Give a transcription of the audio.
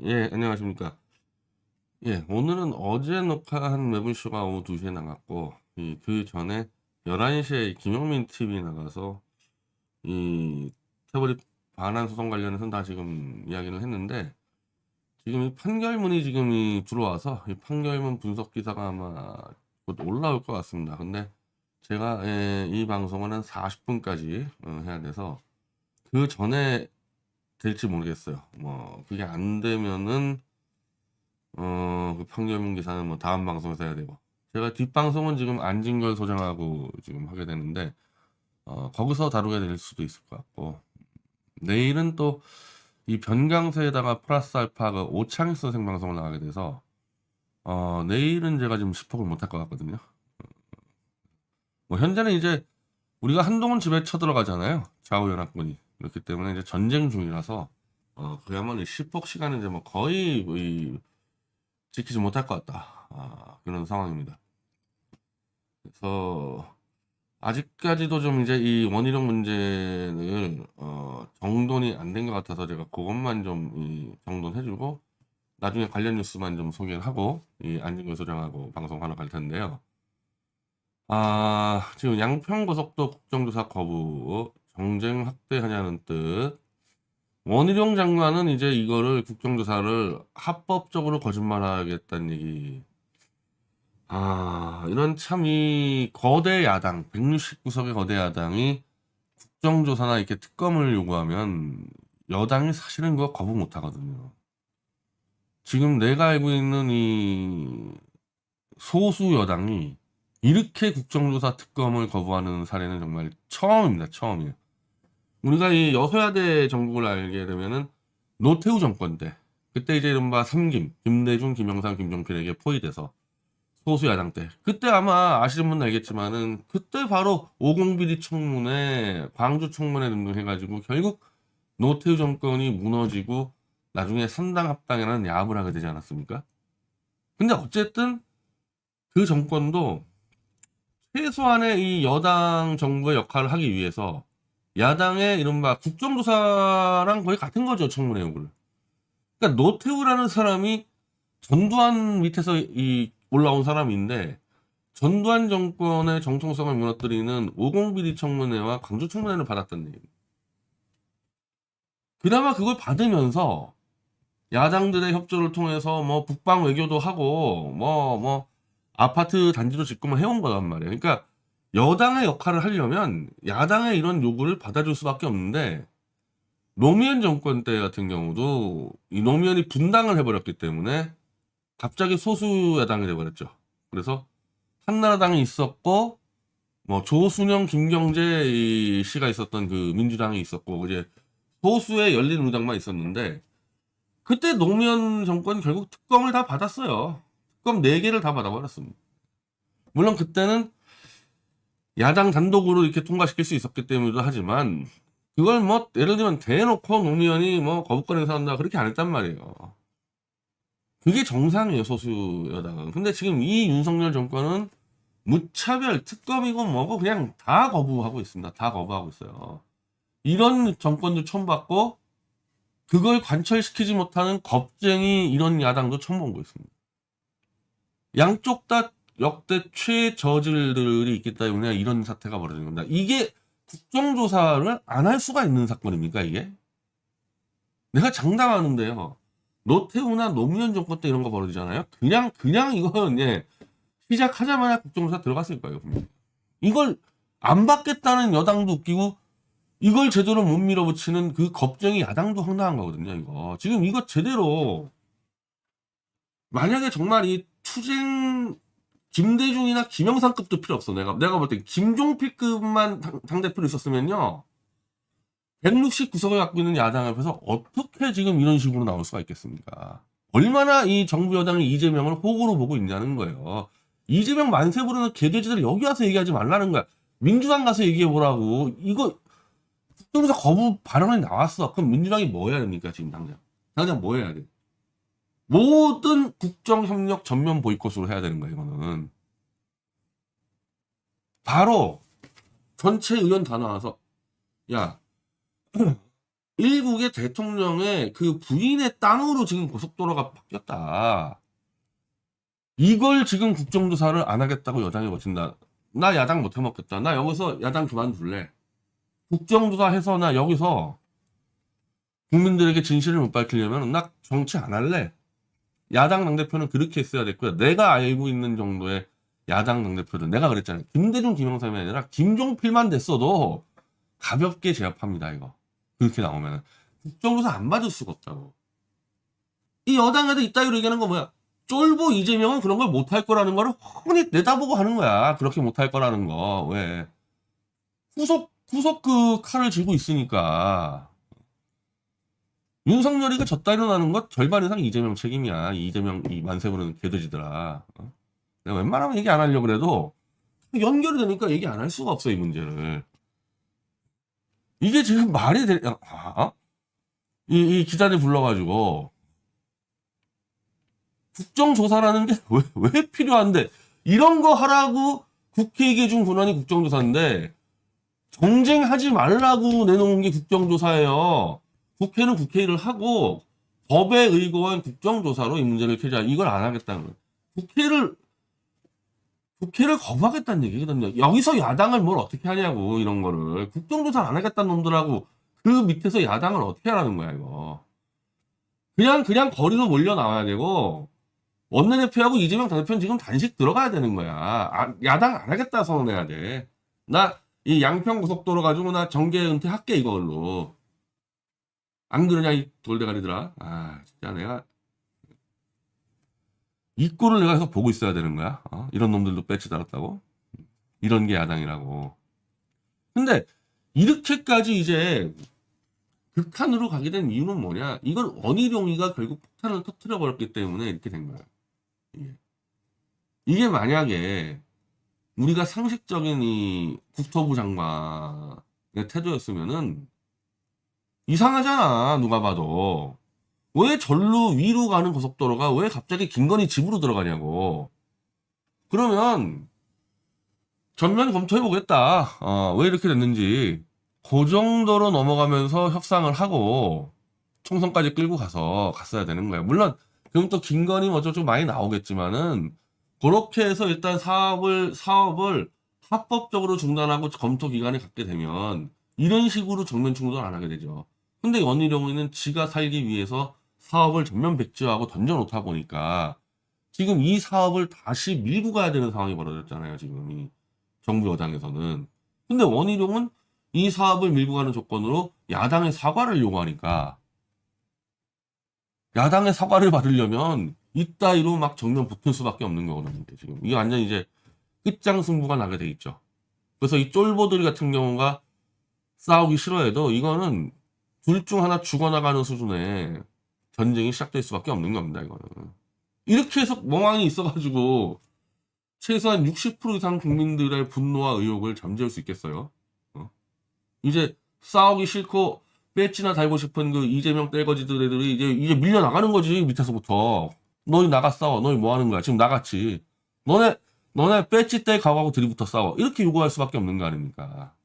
예, 안녕하십니까. 예, 오늘은 어제 녹화한 매불쇼가 오후 2시에 나갔고, 그 전에 11시에 김영민 TV 나가서, 이 태블릿 반환 소송 관련해서 다 지금 이야기를 했는데, 지금 이 판결문이 지금 들어와서, 이 판결문 분석 기사가 아마 곧 올라올 것 같습니다. 근데 제가 이 방송은 한 40분까지 해야 돼서, 그 전에 될지 모르겠어요. 뭐, 그게 안 되면은, 그 판결문 기사는 뭐 다음 방송에서 해야 되고 제가 뒷방송은 지금 안진걸 소장하고 지금 하게 되는데 거기서 다루게 될 수도 있을 것 같고 내일은 또 이 변강세에다가 플러스 알파 그 오창익 선생 방송을 나가게 돼서 내일은 제가 지금 시폭을 못할 것 같거든요. 뭐 현재는 이제 우리가 한동훈 집에 쳐들어가잖아요. 좌우연합군이. 그렇기 때문에 이제 전쟁 중이라서 그야말로 시폭 시간은 이제 뭐 거의 지키지 못할 것 같다. 그런 상황입니다. 그래서 아직까지도 좀 이제 이 원희룡 문제를 정돈이 안 된 것 같아서 제가 그것만 좀 정돈해주고 나중에 관련 뉴스만 좀 소개를 하고 이 안진걸 소장하고 방송하러 갈 텐데요. 지금 양평고속도 국정조사 거부, 정쟁 확대하냐는 뜻. 원희룡 장관은 이제 이거를 국정조사를 합법적으로 거짓말하겠다는 얘기. 이런 참 이 거대 야당, 169석의 거대 야당이 국정조사나 이렇게 특검을 요구하면 여당이 사실은 그거 거부 못 하거든요. 지금 내가 알고 있는 이 소수 여당이 이렇게 국정조사 특검을 거부하는 사례는 정말 처음입니다. 처음이에요. 우리가 이 여소야대 정국을 알게 되면은 노태우 정권 때, 그때 이제 이른바 삼김, 김대중, 김영삼, 김종필에게 포위돼서 소수 야당 때. 그때 아마 아시는 분은 알겠지만은 그때 바로 오공비리 청문회, 광주 청문회 등등 해가지고 결국 노태우 정권이 무너지고 나중에 산당 합당이라는 야합을 하게 되지 않았습니까? 근데 어쨌든 그 정권도 최소한의 이 여당 정부의 역할을 하기 위해서 야당의 이른바 국정조사랑 거의 같은 거죠, 청문회 요구를. 그러니까 노태우라는 사람이 전두환 밑에서 올라온 사람인데 전두환 정권의 정통성을 무너뜨리는 오공비리 청문회와 광주 청문회를 받았던 얘기. 그나마 그걸 받으면서 야당들의 협조를 통해서 뭐 북방 외교도 하고 뭐 아파트 단지도 짓고 뭐 해온 거란 말이에요. 그러니까 여당의 역할을 하려면 야당의 이런 요구를 받아줄 수밖에 없는데 노무현 정권 때 같은 경우도 이 노무현이 분당을 해버렸기 때문에 갑자기 소수 야당이 돼버렸죠. 그래서 한나라당이 있었고 뭐 조순영, 김경재 이 씨가 있었던 그 민주당이 있었고 이제 소수의 열린우리당만 있었는데 그때 노무현 정권이 결국 특검을 다 받았어요. 특검 4개를 다 받아버렸습니다. 물론 그때는 야당 단독으로 이렇게 통과시킬 수 있었기 때문이기도 하지만 그걸 뭐 예를 들면 대놓고 노무현이 뭐 거부권 행사한다 그렇게 안 했단 말이에요. 그게 정상이에요, 소수 여당은. 근데 지금 이 윤석열 정권은 무차별 특검이고 뭐고 그냥 다 거부하고 있습니다. 다 거부하고 있어요. 이런 정권도 처음 봤고 그걸 관철시키지 못하는 겁쟁이 이런 야당도 처음 본 거 있습니다. 양쪽 다 역대 최저질들이 있기 때문에 이런 사태가 벌어진 겁니다. 이게 국정조사를 안 할 수가 있는 사건입니까, 이게? 내가 장담하는데요. 노태우나 노무현 정권 때 이런 거 벌어지잖아요. 그냥 이건 시작하자마자 국정조사 들어갔을 거예요, 분명히. 이걸 안 받겠다는 여당도 웃기고 이걸 제대로 못 밀어붙이는 그 겁쟁이 야당도 황당한 거거든요, 이거. 지금 이거 제대로 만약에 정말 이 투쟁 김대중이나 김영삼급도 필요 없어. 내가 볼 때 김종필급만 당대표로 있었으면요. 169석을 갖고 있는 야당 앞에서 어떻게 지금 이런 식으로 나올 수가 있겠습니까? 얼마나 이 정부 여당이 이재명을 호구로 보고 있냐는 거예요. 이재명 만세 부르는 개돼지들 여기 와서 얘기하지 말라는 거야. 민주당 가서 얘기해 보라고. 이거 국정조사 거부 발언이 나왔어. 그럼 민주당이 뭐 해야 됩니까 지금 당장? 당장 뭐 해야 돼? 모든 국정협력 전면 보이콧으로 해야 되는 거예요. 이거는 바로 전체 의원 다 나와서 야 일국의 대통령의 그 부인의 땅으로 지금 고속도로가 바뀌었다. 이걸 지금 국정조사를 안 하겠다고 여당이 버틴다. 나 야당 못 해먹겠다. 나 여기서 야당 그만둘래. 국정조사 해서 나 여기서 국민들에게 진실을 못 밝히려면 나 정치 안 할래. 야당 당대표는 그렇게 했어야 됐고요. 내가 알고 있는 정도의 야당 당대표들, 내가 그랬잖아요. 김대중, 김영삼이 아니라 김종필만 됐어도 가볍게 제압합니다, 이거. 그렇게 나오면 국정조사 안 받을 수가 없다고. 이 여당에도 이따위로 얘기하는 거 뭐야? 쫄보 이재명은 그런 걸 못할 거라는 거를 훤히 내다보고 하는 거야. 그렇게 못할 거라는 거. 왜? 후속 그 칼을 쥐고 있으니까. 윤석열이가 졌다리로 나는 것 절반 이상 이재명 책임이야. 이재명 이 만세부는 개돼지더라. 내가 웬만하면 얘기 안 하려고 그래도 연결이 되니까 얘기 안 할 수가 없어, 이 문제를. 이게 지금 말이 돼? 이 기자들 불러가지고 국정조사라는 게 왜 필요한데 이런 거 하라고 국회에게 준 권한이 국정조사인데 정쟁하지 말라고 내놓은 게 국정조사예요. 국회는 국회 일을 하고 법에 의거한 국정조사로 이 문제를 캐자. 이걸 안 하겠다는 거예요. 국회를 거부하겠다는 얘기거든요. 여기서 야당을 뭘 어떻게 하냐고, 이런 거를. 국정조사를 안 하겠다는 놈들하고 그 밑에서 야당을 어떻게 하라는 거야, 이거. 그냥 거리로 몰려 나와야 되고, 원내대표하고 이재명 당대표는 지금 단식 들어가야 되는 거야. 야당 안 하겠다 선언해야 돼. 나 이 양평고속도로 가지고 나 정계 은퇴할게, 이걸로. 안 그러냐, 이 돌대가리들아. 진짜 내가. 이 꼴을 내가 계속 보고 있어야 되는 거야. 이런 놈들도 배치 달았다고. 이런 게 야당이라고. 근데 이렇게까지 이제 극한으로 가게 된 이유는 뭐냐? 이건 원희룡이가 결국 폭탄을 터뜨려 버렸기 때문에 이렇게 된 거야. 이게 만약에 우리가 상식적인 이 국토부 장관의 태도였으면은 이상하잖아, 누가 봐도. 왜 절로 위로 가는 고속도로가 왜 갑자기 김건희 집으로 들어가냐고. 그러면 전면 검토해보겠다. 왜 이렇게 됐는지. 그 정도로 넘어가면서 협상을 하고 총선까지 끌고 갔어야 되는 거야. 물론 그럼 또 김건희 어쩌고 좀 많이 나오겠지만은 그렇게 해서 일단 사업을 합법적으로 중단하고 검토 기간을 갖게 되면 이런 식으로 정면 충돌 안 하게 되죠. 근데 원희룡이는 지가 살기 위해서 사업을 전면 백지화하고 던져놓다 보니까 지금 이 사업을 다시 밀고 가야 되는 상황이 벌어졌잖아요. 지금 이 정부 여당에서는. 근데 원희룡은 이 사업을 밀고 가는 조건으로 야당의 사과를 요구하니까 야당의 사과를 받으려면 이따위로 막 정면 붙을 수밖에 없는 거거든요. 지금 이게 완전 이제 끝장 승부가 나게 돼 있죠. 그래서 이 쫄보들 같은 경우가 싸우기 싫어해도 이거는 둘 중 하나 죽어나가는 수준의 전쟁이 시작될 수밖에 없는 겁니다. 이거는 이렇게 해서 멍하니 있어가지고 최소한 60% 이상 국민들의 분노와 의혹을 잠재울 수 있겠어요. 이제 싸우기 싫고 배지나 달고 싶은 그 이재명 떼거지들이 이제 밀려 나가는 거지. 밑에서부터 너희 나가 싸워. 너희 뭐 하는 거야? 지금 나갔지. 너네 배지 떼 가고 들이부터 싸워. 이렇게 요구할 수밖에 없는 거 아닙니까?